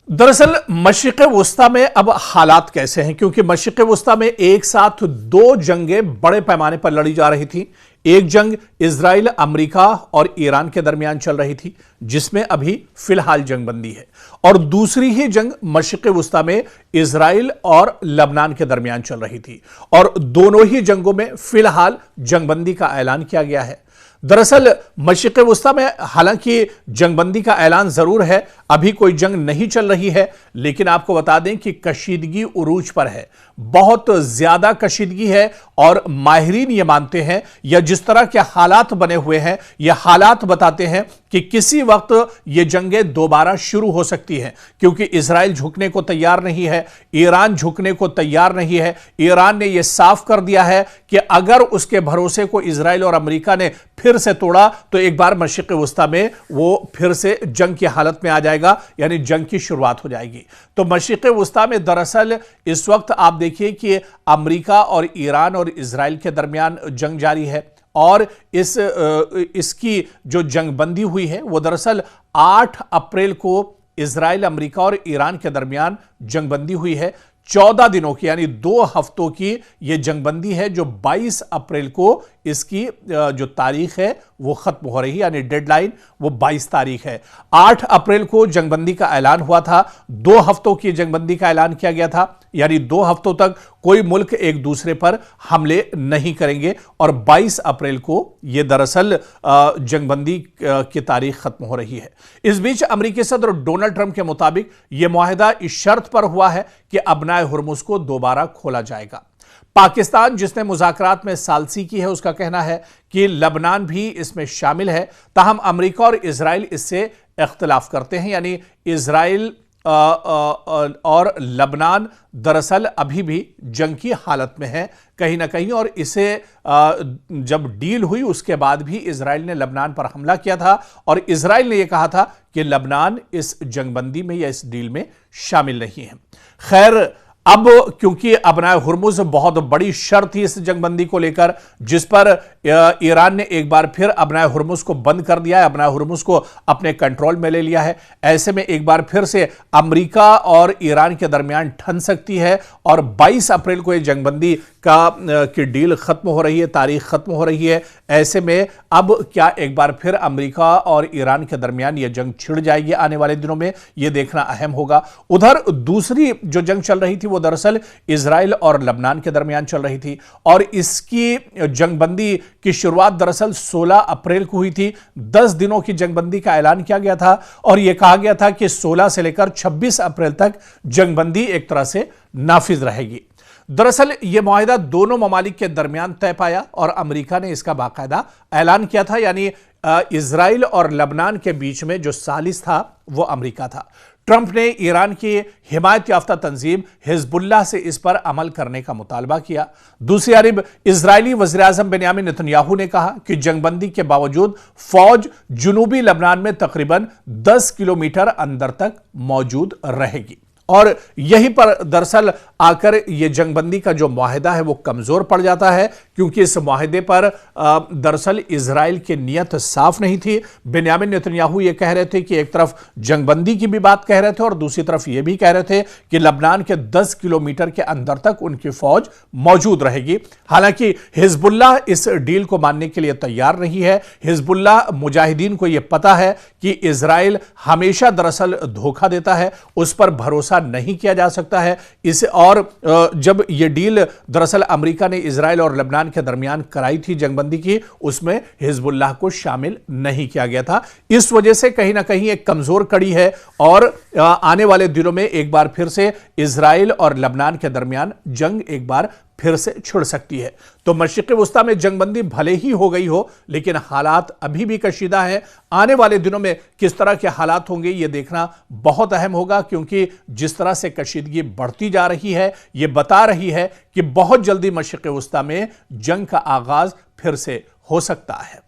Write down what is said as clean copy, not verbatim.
दरअसल मशरिक़ वस्ता में अब हालात कैसे हैं, क्योंकि मशरिक़ वस्ता में एक साथ दो जंगें बड़े पैमाने पर लड़ी जा रही थी। एक जंग इजराइल, अमेरिका और ईरान के दरमियान चल रही थी, जिसमें अभी फिलहाल जंगबंदी है, और दूसरी ही जंग मशरिक़ वस्ता में इजराइल और लबनान के दरमियान चल रही थी, और दोनों ही जंगों में फिलहाल जंगबंदी का ऐलान किया गया है। दरअसल मशरिक़ वस्ता में हालांकि जंगबंदी का ऐलान जरूर है, अभी कोई जंग नहीं चल रही है, लेकिन आपको बता दें कि कशीदगी उरूज पर है, बहुत ज्यादा कशीदगी है, और माहिरीन ये मानते हैं या जिस तरह के हालात बने हुए हैं, ये हालात बताते हैं कि किसी वक्त ये जंगें दोबारा शुरू हो सकती हैं, क्योंकि इजराइल झुकने को तैयार नहीं है, ईरान झुकने को तैयार नहीं है। ईरान ने यह साफ कर दिया है कि अगर उसके भरोसे को इजराइल और अमेरिका ने फिर से तोड़ा तो एक बार मशरिक़ वस्ता में वो फिर से जंग की हालत में आ जाएगा, यानी जंग की शुरुआत हो जाएगी। तो मशरिक़ वस्ता में दरअसल इस वक्त आप देखिए कि अमेरिका और ईरान और इजराइल के दरमियान जंग जारी है, और इसकी जो जंगबंदी हुई है वो दरअसल 8 अप्रैल को इजराइल, अमेरिका और ईरान के दरमियान जंगबंदी हुई है। 14 दिनों की यानी 2 हफ्तों की यह जंगबंदी है, जो 22 अप्रैल को इसकी जो तारीख है वो खत्म हो रही है, यानी डेडलाइन वो 22 तारीख है। 8 अप्रैल को जंगबंदी का ऐलान हुआ था, 2 हफ्तों की जंगबंदी का ऐलान किया गया था, यानी 2 हफ्तों तक कोई मुल्क एक दूसरे पर हमले नहीं करेंगे, और 22 अप्रैल को यह दरअसल जंगबंदी की तारीख खत्म हो रही है। इस बीच अमेरिकी सदर डोनाल्ड ट्रंप के मुताबिक यह मुआहदा इस शर्त पर हुआ है कि अबनाए हुर्मुज़ को दोबारा खोला जाएगा। पाकिस्तान, जिसने मुज़ाकरात में सालसी की है, उसका कहना है कि लबनान भी इसमें शामिल है, ताहम अमेरिका और इजराइल इससे इख्तिलाफ करते हैं, यानी इजराइल और लबनान दरअसल अभी भी जंग की हालत में है कहीं ना कहीं, और इसे जब डील हुई उसके बाद भी इजराइल ने लबनान पर हमला किया था, और इजराइल ने यह कहा था कि लबनान इस जंगबंदी में या इस डील में शामिल नहीं है। खैर, अब क्योंकि अबनाए हुर्मुज़ बहुत बड़ी शर्त थी इस जंगबंदी को लेकर, जिस पर ईरान ने एक बार फिर अबनाए हुर्मुज़ को बंद कर दिया है, अबनाए हुर्मुज़ को अपने कंट्रोल में ले लिया है। ऐसे में एक बार फिर से अमेरिका और ईरान के दरमियान ठन सकती है, और 22 अप्रैल को यह जंगबंदी की डील खत्म हो रही है, तारीख खत्म हो रही है। ऐसे में अब क्या एक बार फिर अमेरिका और ईरान के दरमियान यह जंग छिड़ जाएगी आने वाले दिनों में, यह देखना अहम होगा। उधर दूसरी जो जंग चल रही थी वो दरअसल इजराइल और लबनान के दरमियान चल रही थी, और इसकी जंगबंदी की शुरुआत दरअसल 16 अप्रैल को हुई थी। 10 दिनों की जंगबंदी का ऐलान किया गया था, और यह कहा गया था कि 16 से लेकर 26 अप्रैल तक जंगबंदी एक तरह से नाफिज रहेगी। दरअसल यह मुआहिदा दोनों ममालिक के दरमियान तय पाया, और अमेरिका ने इसका बाकायदा ऐलान किया था, यानी इजराइल और लबनान के बीच में जो सालिस था वो अमेरिका था। ट्रंप ने ईरान की हिमायत याफ्ता तंजीम हिजबुल्लाह से इस पर अमल करने का मुतालबा किया। दूसरी जानब इजरायली वज़ीर-ए-आज़म बेंयामिन नेतन्याहू ने कहा कि जंगबंदी के बावजूद फौज जुनूबी लबनान में तकरीबन 10 किलोमीटर अंदर तक मौजूद रहेगी, और यहीं पर दरअसल आकर यह जंगबंदी का जो मुआहिदा है वो कमजोर पड़ जाता है, क्योंकि इस मुआहिदे पर दरअसल इजराइल की नीयत साफ नहीं थी। बेंयामिन नेतन्याहू ये कह रहे थे कि एक तरफ जंगबंदी की भी बात कह रहे थे, और दूसरी तरफ ये भी कह रहे थे कि लबनान के 10 किलोमीटर के अंदर तक उनकी फौज मौजूद रहेगी। हालांकि हिजबुल्लाह इस डील को मानने के लिए तैयार नहीं है। हिजबुल्लाह मुजाहिदीन को यह पता है कि इजराइल हमेशा दरअसल धोखा देता है, उस पर भरोसा नहीं किया जा सकता है। इसे और जब यह डील दरअसल अमेरिका ने इजराइल और लबनान के दरमियान कराई थी जंगबंदी की, उसमें हिजबुल्लाह को शामिल नहीं किया गया था। इस वजह से कहीं ना कहीं एक कमजोर कड़ी है, और आने वाले दिनों में एक बार फिर से इजराइल और लबनान के दरमियान जंग एक बार फिर से छिड़ सकती है। तो मशरिक़ वस्ता में जंगबंदी भले ही हो गई हो, लेकिन हालात अभी भी कशीदा है। आने वाले दिनों में किस तरह के हालात होंगे यह देखना बहुत अहम होगा, क्योंकि जिस तरह से कशीदगी बढ़ती जा रही है यह बता रही है कि बहुत जल्दी मशरिक़ वस्ता में जंग का आगाज फिर से हो सकता है।